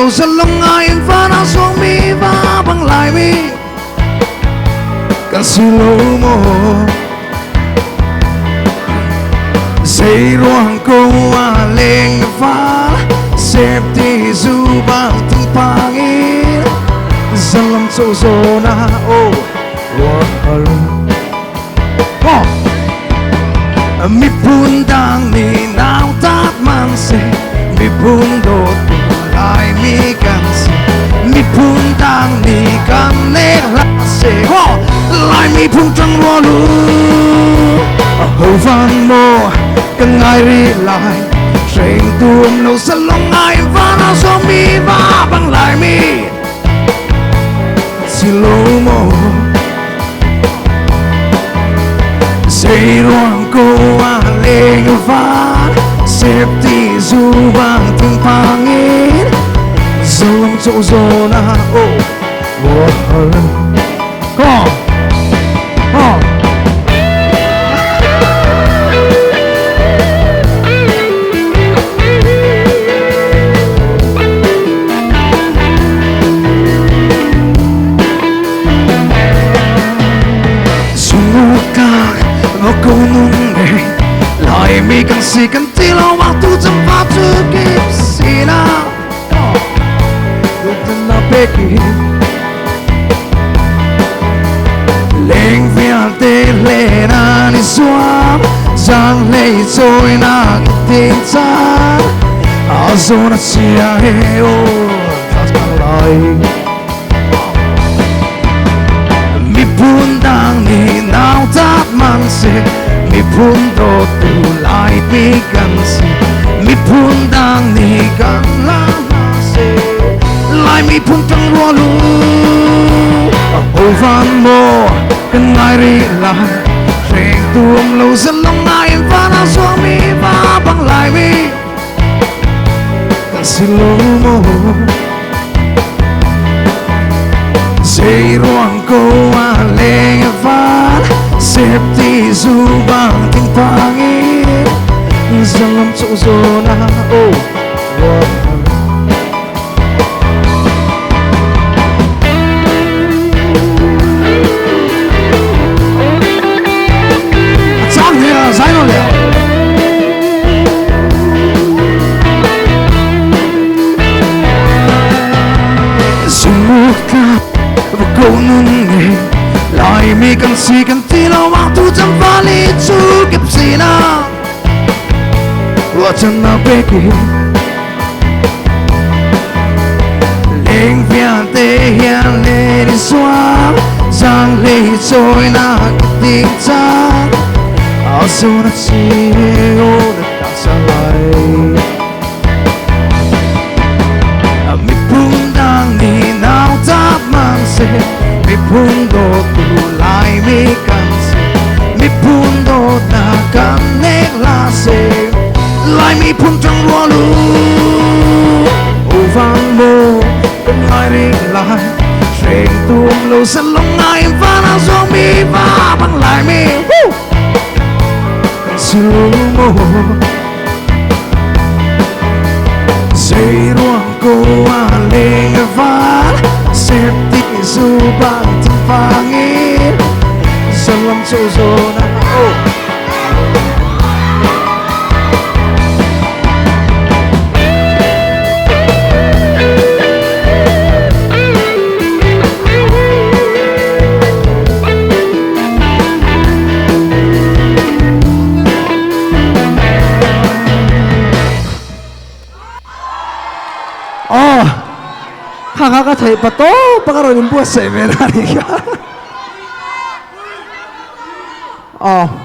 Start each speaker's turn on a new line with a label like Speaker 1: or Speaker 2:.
Speaker 1: lâu rất lòng ai và nó xuống mi và bằng lại mi cần xin lỗi mồ dây ruang cô lên và xếp thì dù bao từng pangin dalam zona oh mi pundang ni nau tat manse mi pundo lai mi kanse mi pundang ni kan ne lase ho lai mi pundang walu ho van mo kan ai ri lai train tuom lo sa long ai va na so mi va bang lai mi si lo mo dây ruang cô lên và xếp thì dù bằng từng pangin dalam zona oh come on cô nung ngày lại mi cần gì cần tí lâu mà tu chăm phát chưa kịp gì nào tôi là bé kia lên phía tây lên anh xóa giang lấy rồi na tin cha azona sia heo lại mi pundang ni nau tat manse mi pundo tu lai mi kanse mi pundang ni kan la se lai mi pundang walu ovan mo kan ai ri la reng tuom lo san long ai va na so mi va bang lai mi kan silo mo dây ruang cô lên và xếp thì dù bằng tiếng pangin dalam zona oh chán nha giải nó liền sungguh cô nung ngày lại mi cần gì cần tí lâu mà tu chăm pha li chu kịp gì nào lo chân nào bé kia lên phía tây hiền lên đi xóa giang lấy rồi na tiếng cha áo sâu na chi ô đất đá xa lại mi pundang ni nau tat manse mi pundo tu lai mi kanse mi pundo na kan ne la se lai mi pundang walu ovan mo kan ai ri lai train tuom lo san long ai va na so mi va bang lai mi slow mo dây ruang cô lên và xếp tí dù bằng tiếng pangin dalam zona oh
Speaker 2: Kakakatay pa to, pakaroon po sa seminary ka. Oh.